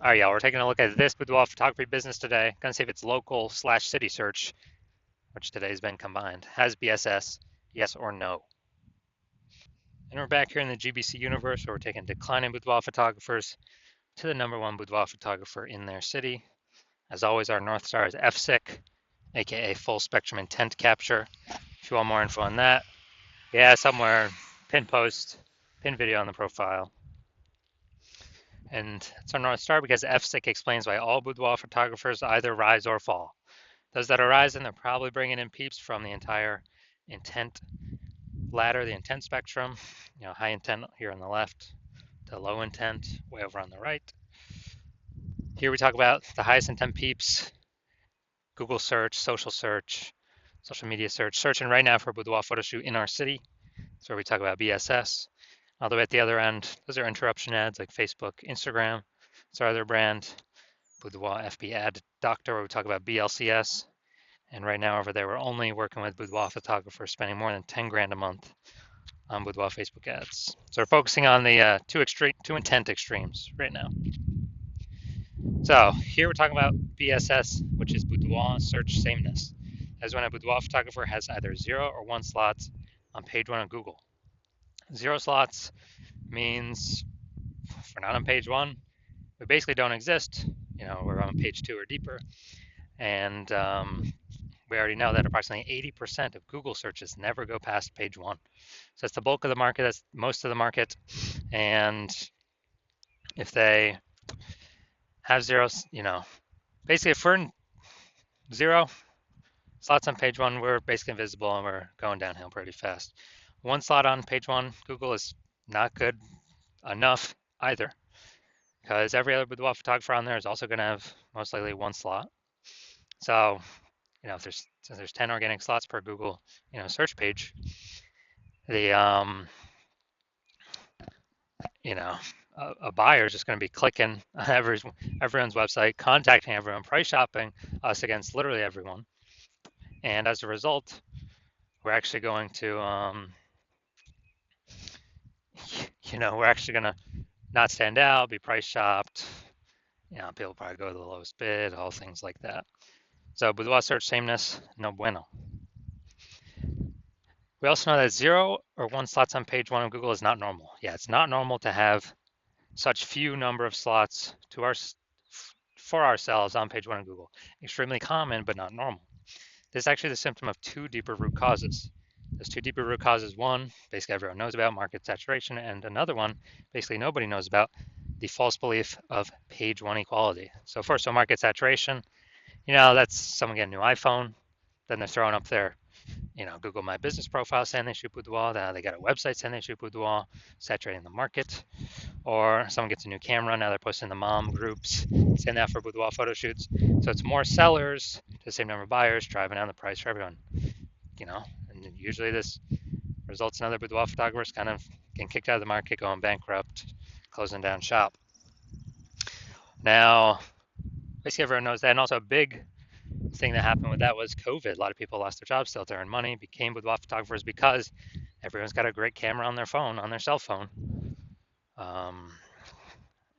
All right, y'all, we're taking a look at this boudoir photography business today. Gonna see if it's local/city search, which today has been combined, has BSS, yes or no. And we're back here in the GBC universe where we're taking declining boudoir photographers to the #1 boudoir photographer in their city. As always, our North Star is FSIC, aka full spectrum intent capture. If you want more info on that, yeah, somewhere, pin post, pin video on the profile. And it's our North Star because FSIC explains why all boudoir photographers either rise or fall. Those that are rising, they're probably bringing in peeps from the entire intent ladder, the intent spectrum. High intent here on the left to low intent way over on the right. Here we talk about the highest intent peeps, Google search, social media search, searching right now for a boudoir photo shoot in our city. That's where we talk about BSS. All the way at the other end, those are interruption ads like Facebook, Instagram. It's our other brand, Boudoir FB Ad Doctor, where we talk about BLCS. And right now over there, we're only working with boudoir photographers spending more than 10 grand a month on boudoir Facebook ads. So we're focusing on the two intent extremes right now. So here we're talking about BSS, which is boudoir search sameness. As when a boudoir photographer has either 0 or 1 slots on page 1 of Google. 0 slots means if we're not on page 1, we basically don't exist. We're on page 2 or deeper. And we already know that approximately 80% of Google searches never go past page 1. So that's the bulk of the market, that's most of the market. And if they have zeros, basically if we're in 0 slots on page 1, we're basically invisible and we're going downhill pretty fast. 1 slot on page 1, Google is not good enough either, because every other boudoir photographer on there is also going to have most likely 1 slot. So, if there's 10 organic slots per Google, search page, the a buyer is just going to be clicking on everyone's website, contacting everyone, price shopping us against literally everyone, and as a result, we're actually going to, we're actually going to not stand out, be price shopped. People probably go to the lowest bid, all things like that. So boudoir search sameness, no bueno. We also know that 0 or 1 slots on page 1 of Google is not normal. Yeah, it's not normal to have such few number of slots for ourselves on page 1 of Google. Extremely common, but not normal. This is actually the symptom of 2 deeper root causes. There's 2 deeper root causes. One, basically everyone knows about, market saturation, and another one, basically nobody knows about, the false belief of page 1 equality. So first, market saturation, that's someone getting a new iPhone, then they're throwing up their Google My Business profile saying they shoot boudoir. Now they got a website saying they shoot boudoir, saturating the market. Or someone gets a new camera, now they're posting the mom groups saying that for boudoir photo shoots. So it's more sellers to the same number of buyers, driving down the price for everyone. And usually this results in other boudoir photographers kind of getting kicked out of the market, going bankrupt, closing down shop. Now, basically everyone knows that, and also a big thing that happened with that was COVID. A lot of people lost their jobs, still to earn money, became boudoir photographers because everyone's got a great camera on their phone, on their cell phone.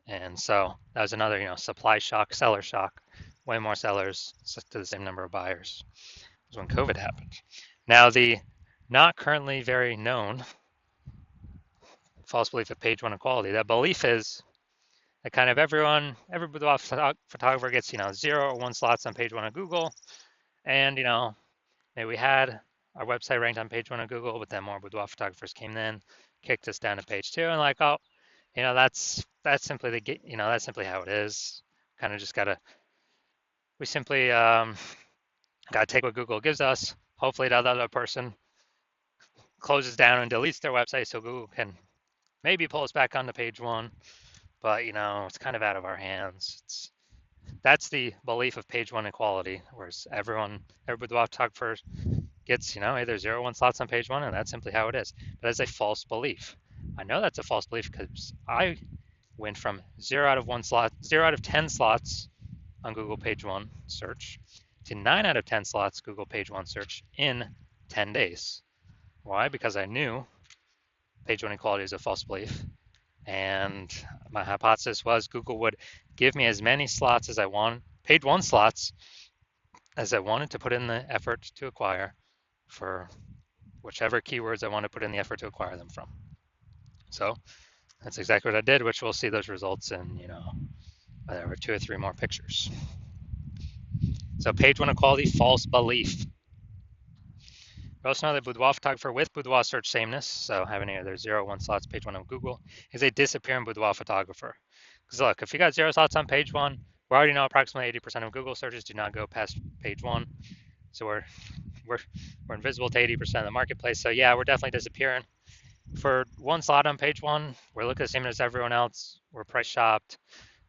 And so that was another, supply shock, seller shock. Way more sellers to the same number of buyers. It was when COVID happened. Now the not currently very known false belief of page 1 equality. That belief is that kind of every boudoir photographer gets, 0 or 1 slots on page 1 of Google. And, maybe we had our website ranked on page 1 of Google, but then more boudoir photographers came in, kicked us down to page 2, and like, oh, that's simply that's simply how it is. Kind of just we simply gotta take what Google gives us. Hopefully the other person closes down and deletes their website so Google can maybe pull us back onto page 1. But it's kind of out of our hands. That's the belief of page 1 equality, whereas every boudoir photographer gets, either 0 or 1 slots on page 1, and that's simply how it is. But that's a false belief. I know that's a false belief because I went from 0 out of 10 slots on Google page 1 search to 9 out of 10 slots Google page 1 search in 10 days. Why? Because I knew page 1 equality is a false belief. And my hypothesis was Google would give me as many slots as I want, page one slots as I wanted to put in the effort to acquire for whichever keywords I want to put in the effort to acquire them from. So that's exactly what I did, which we'll see those results in, whatever, 2 or 3 more pictures. So page one equality, false belief. We also know that boudoir photographer with boudoir search sameness, so having either 0 or 1 slots page one on Google, is a disappearing boudoir photographer. Because look, if you got 0 slots on page one, we already know approximately 80% of Google searches do not go past page one. So we're invisible to 80% of the marketplace. So yeah, we're definitely disappearing. For 1 slot on page one, we're looking the same as everyone else. We're price shopped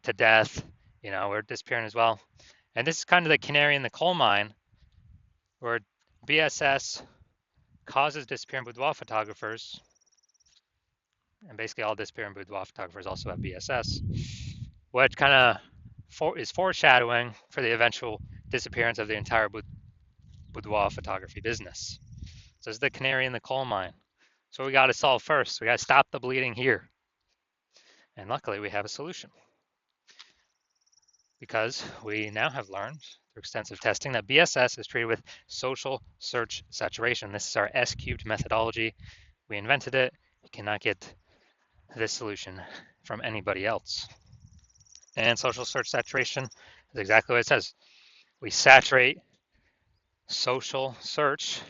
to death. We're disappearing as well. And this is kind of the canary in the coal mine, where BSS causes disappearing boudoir photographers, and basically all disappearing boudoir photographers also have BSS, what kind of is foreshadowing for the eventual disappearance of the entire boudoir photography business. So this is the canary in the coal mine. So we got to solve first. We got to stop the bleeding here. And luckily we have a solution, because we now have learned through extensive testing that BSS is treated with social search saturation. This is our S-cubed methodology. We invented it. You cannot get this solution from anybody else. And social search saturation is exactly what it says. We saturate social search,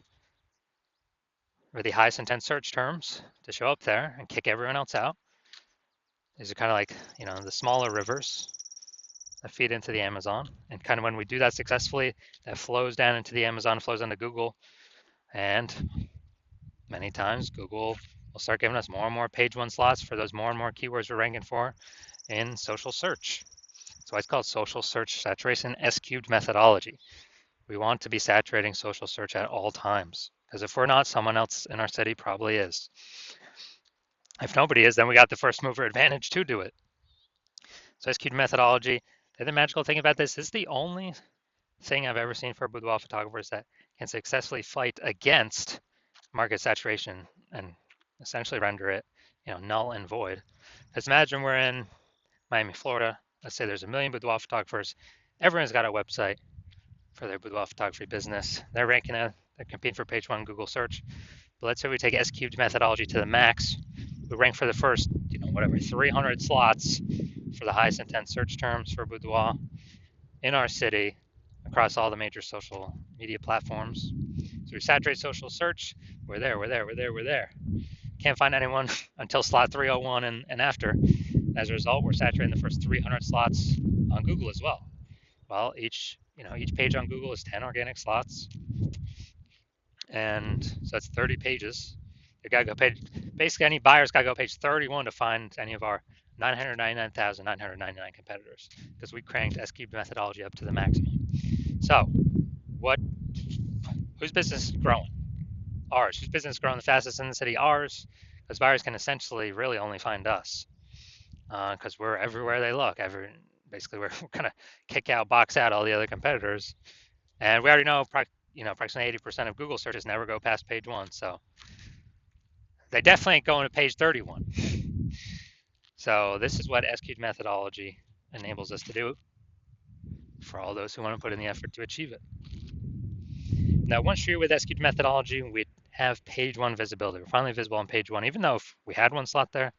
or the highest intent search terms, to show up there and kick everyone else out. These are kind of like, the smaller rivers that feed into the Amazon. And kind of when we do that successfully, that flows down into the Amazon, flows into Google. And many times Google will start giving us more and more page one slots for those more and more keywords we're ranking for in social search. So it's called social search saturation S-cubed methodology. We want to be saturating social search at all times, because if we're not, someone else in our city probably is. If nobody is, then we got the first mover advantage to do it. So S-cubed methodology, the magical thing about this is the only thing I've ever seen for boudoir photographers that can successfully fight against market saturation and essentially render it, null and void. Because imagine we're in Miami, Florida. Let's say there's a million boudoir photographers. Everyone's got a website for their boudoir photography business. They're ranking it, they're competing for page one Google search. But let's say we take S-cubed methodology to the max. We rank for the first, 300 slots for the highest intent search terms for boudoir in our city across all the major social media platforms. So we saturate social search. We're there. Can't find anyone until slot 301 and after. As a result, we're saturating the first 300 slots on Google as well. Well, each page on Google is 10 organic slots, and so that's 30 pages. You gotta go basically any buyer's gotta go page 31 to find any of our 999,999 competitors, because we cranked S-cubed methodology up to the maximum. So, whose business is growing? Ours. Whose business is growing the fastest in the city? Ours, because buyers can essentially really only find us, because we're everywhere they look. Basically, we're gonna kick out, box out all the other competitors, and we already know, approximately 80% of Google searches never go past page one, so they definitely ain't going to page 31. So this is what S-cubed methodology enables us to do for all those who want to put in the effort to achieve it. Now, once you're with S-cubed methodology, we have page one visibility. We're finally visible on page one, even though if we had one slot there,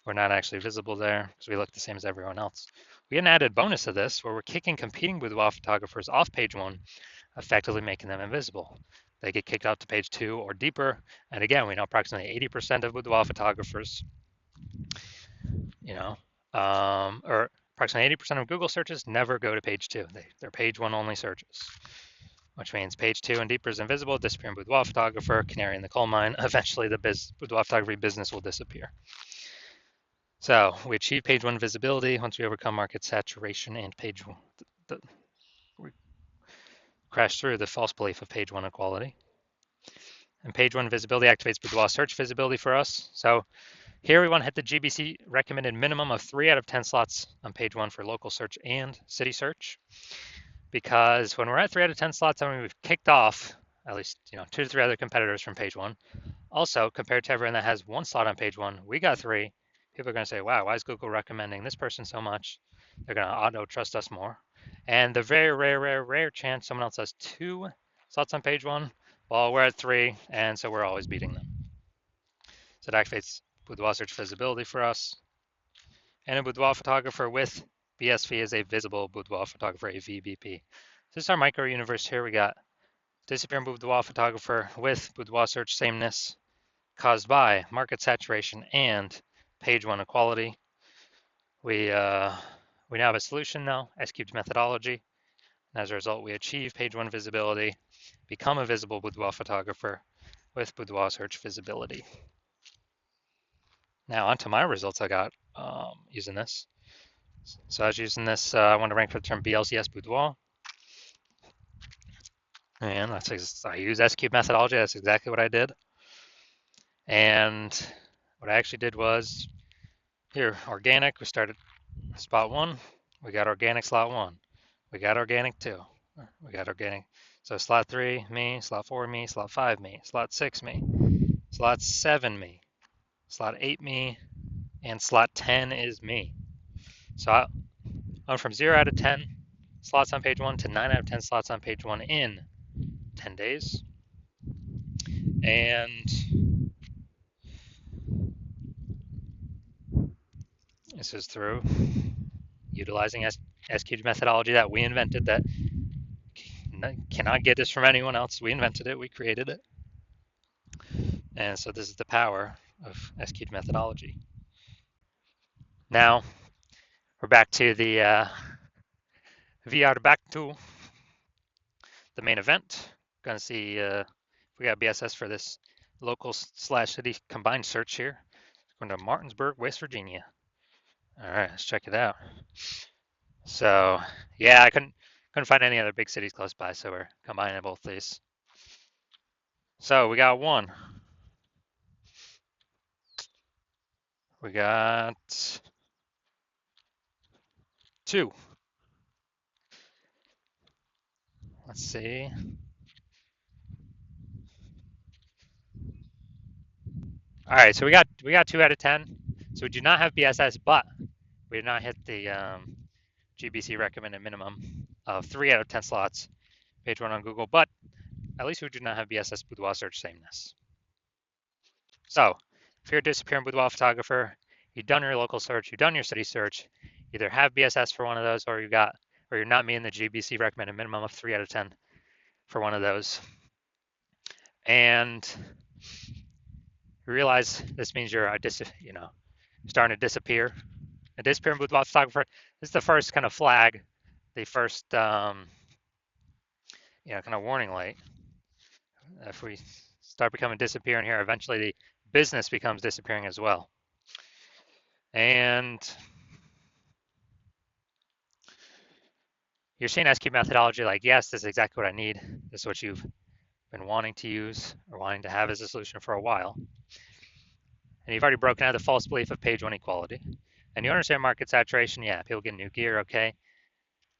we're not actually visible there because we look the same as everyone else. We get an added bonus of this where we're kicking competing boudoir photographers off page one, effectively making them invisible. They get kicked out to page two or deeper. And again, we know approximately 80% of boudoir photographers, or approximately 80% of Google searches never go to page two. They're page one only searches, which means page two and deeper is invisible, disappearing boudoir photographer, canary in the coal mine. Eventually, the boudoir photography business will disappear. So we achieve page one visibility once we overcome market saturation and page one. We crash through the false belief of page one equality. And page one visibility activates boudoir search visibility for us. So here we want to hit the GBC recommended minimum of 3 out of 10 slots on page one for local search and city search. Because when we're at 3 out of 10 slots, I mean, we've kicked off at least 2 to 3 other competitors from page one. Also, compared to everyone that has 1 slot on page one, we got 3. People are going to say, wow, why is Google recommending this person so much? They're going to auto trust us more. And the very rare chance someone else has 2 slots on page 1, well, we're at 3, and so we're always beating them. So it activates Boudoir search visibility for us. And a boudoir photographer with BSV is a visible boudoir photographer, a VBP. This is our micro universe here. We got disappearing boudoir photographer with boudoir search sameness caused by market saturation and page 1 equality. We now have a solution now, S-cubed methodology. And as a result, we achieve page 1 visibility, become a visible boudoir photographer with boudoir search visibility. Now onto my results I got using this. So I was using this, I want to rank for the term BLCS boudoir. And I use S-cube methodology. That's exactly what I did. And what I actually did was, here, organic, we started spot 1. We got organic slot 1. We got organic 2. We got organic. So slot 3, me. Slot 4, me. Slot 5, me. Slot 6, me. Slot 7, me. Slot 8, me. And slot 10 is me. So I went from 0 out of 10 slots on page 1 to 9 out of 10 slots on page 1 in 10 days. And this is through utilizing S-cubed methodology that we invented, that cannot get this from anyone else. We invented it, we created it. And so this is the power of S-cubed methodology. Now, we're back to the VR back to the main event. Gonna see if we got BSS for this local / city combined search here. Going to Martinsburg, West Virginia. All right, let's check it out. So yeah, I couldn't find any other big cities close by, so we're combining both these. So we got 1. We got 2. Let's see. All right, so we got 2 out of 10. So we do not have BSS, but we did not hit the GBC recommended minimum of 3 out of 10 slots, page 1 on Google, but at least we do not have BSS boudoir search sameness. So if you're a disappearing boudoir photographer, you've done your local search, you've done your city search, either have BSS for one of those, or you're not meeting the GBC recommended minimum of 3 out of 10 for one of those. And you realize this means you're starting to disappear. A disappearing boudoir photographer, this is the first kind of flag, the first kind of warning light. If we start becoming disappearing here, eventually the business becomes disappearing as well. And you're seeing S-cubed methodology like, yes, this is exactly what I need. This is what you've been wanting to use or wanting to have as a solution for a while. And you've already broken out the false belief of page 1 equality. And you understand market saturation. Yeah, people get new gear, okay.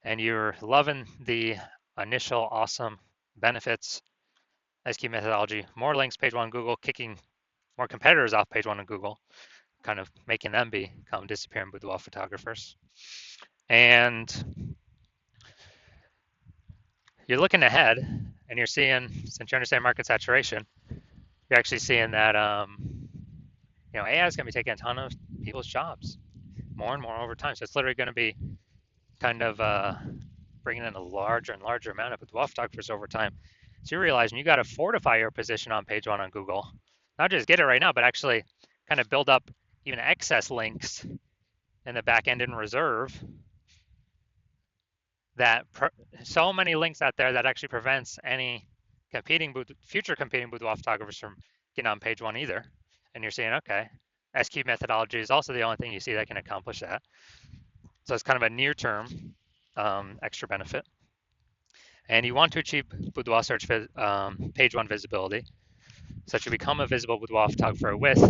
And you're loving the initial awesome benefits, S-cubed methodology, more links page 1 on Google, kicking more competitors off page 1 on Google, kind of making them become disappearing boudoir photographers. And you're looking ahead and you're seeing, since you understand market saturation, you're actually seeing that AI is going to be taking a ton of people's jobs more and more over time. So it's literally going to be kind of bringing in a larger and larger amount of boudoir photographers over time. So you're realizing you got to fortify your position on page 1 on Google, not just get it right now, but actually kind of build up even excess links in the back end in reserve, that so many links out there that actually prevents any future competing boudoir photographers from getting on page 1 either. And you're saying, okay, S-cubed methodology is also the only thing you see that can accomplish that. So it's kind of a near-term extra benefit. And you want to achieve boudoir search page 1 visibility, so that you become a visible boudoir photographer with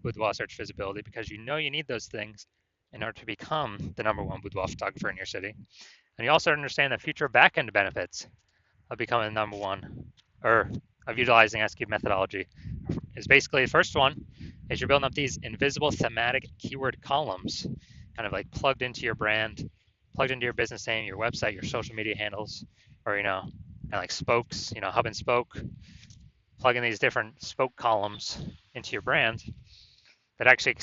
boudoir search visibility, because you know you need those things in order to become the #1 boudoir photographer in your city. And you also understand the future back-end benefits of becoming the #1, or of utilizing S-cubed methodology. Is basically, the first one is you're building up these invisible thematic keyword columns, kind of like plugged into your brand, plugged into your business name, your website, your social media handles, or kind of like spokes, hub and spoke, plugging these different spoke columns into your brand that actually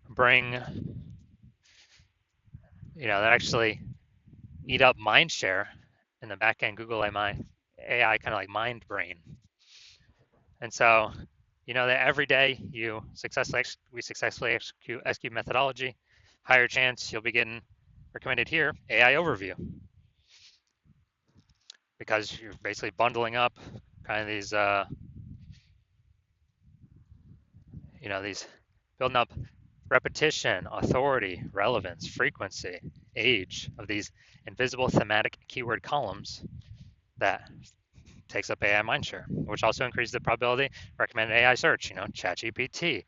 bring that actually eat up mind share in the back end Google AI kind of like mind brain. And so, that every day we successfully execute SQ methodology, higher chance you'll be getting recommended here AI overview, because you're basically bundling up kind of these building up repetition, authority, relevance, frequency, age of these invisible thematic keyword columns that takes up AI mindshare, which also increases the probability recommended AI search. ChatGPT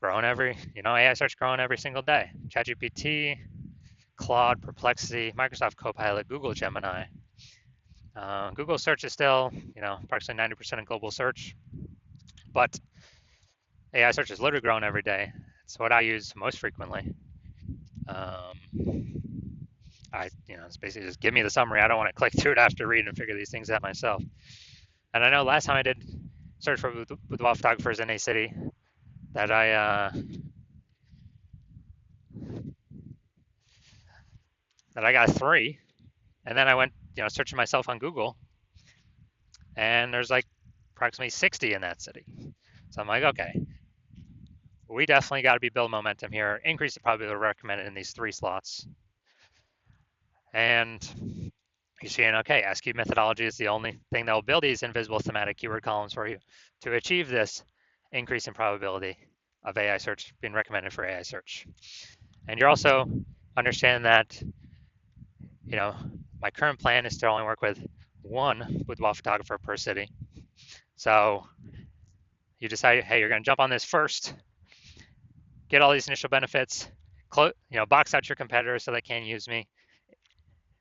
growing AI search growing every single day. ChatGPT, Claude, Perplexity, Microsoft Copilot, Google Gemini. Google search is still, approximately 90% of global search, but AI search is literally growing every day. It's what I use most frequently. It's basically just give me the summary. I don't want to click through it after reading and figure these things out myself. And I know last time I did search for boudoir photographers in a city that I got 3, and then I went searching myself on Google, and there's like approximately 60 in that city. So I'm like, okay, we definitely got to be building momentum here, increase the probability recommended in these 3 slots. And you're seeing, okay, SQ methodology is the only thing that will build these invisible thematic keyword columns for you to achieve this increase in probability of AI search being recommended for AI search. And you're also understanding that, my current plan is to only work with 1 boudoir photographer per city. So you decide, hey, you're going to jump on this first, get all these initial benefits, box out your competitors so they can't use me,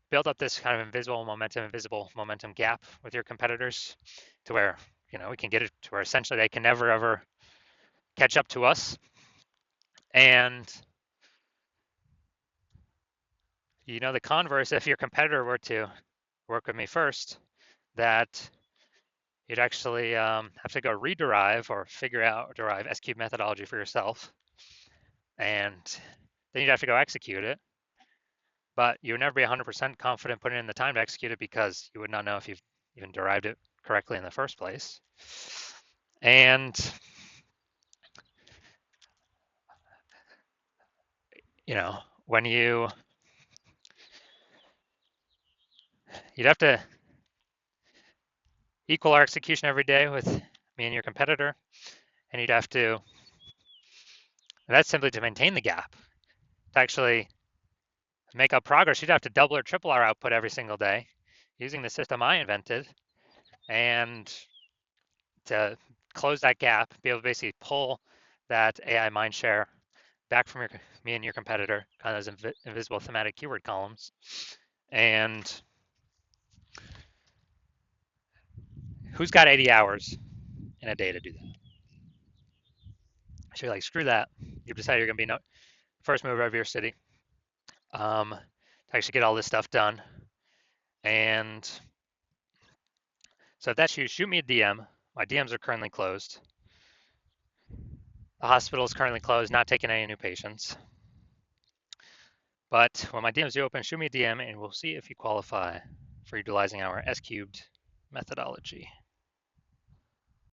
build up this kind of invisible momentum gap with your competitors to where, we can get it to where essentially they can never, ever catch up to us. And, the converse, if your competitor were to work with me first, that you'd actually have to go rederive or derive SQ methodology for yourself. And then you'd have to go execute it. But you would never be 100% confident putting in the time to execute it because you would not know if you've even derived it correctly in the first place. And, when you'd have to equal our execution every day with me and your competitor, and that's simply to maintain the gap. To actually make up progress, you'd have to double or triple our output every single day using the system I invented, and to close that gap, be able to basically pull that AI mindshare back from me and your competitor, kind of those invisible thematic keyword columns. And who's got 80 hours in a day to do that? So you're like, screw that. You've decided you're going to be first mover of your city to actually get all this stuff done. And so if that's you, shoot me a DM. My DMs are currently closed. The hospital is currently closed, not taking any new patients. But when my DMs do open, shoot me a DM and we'll see if you qualify for utilizing our S cubed methodology.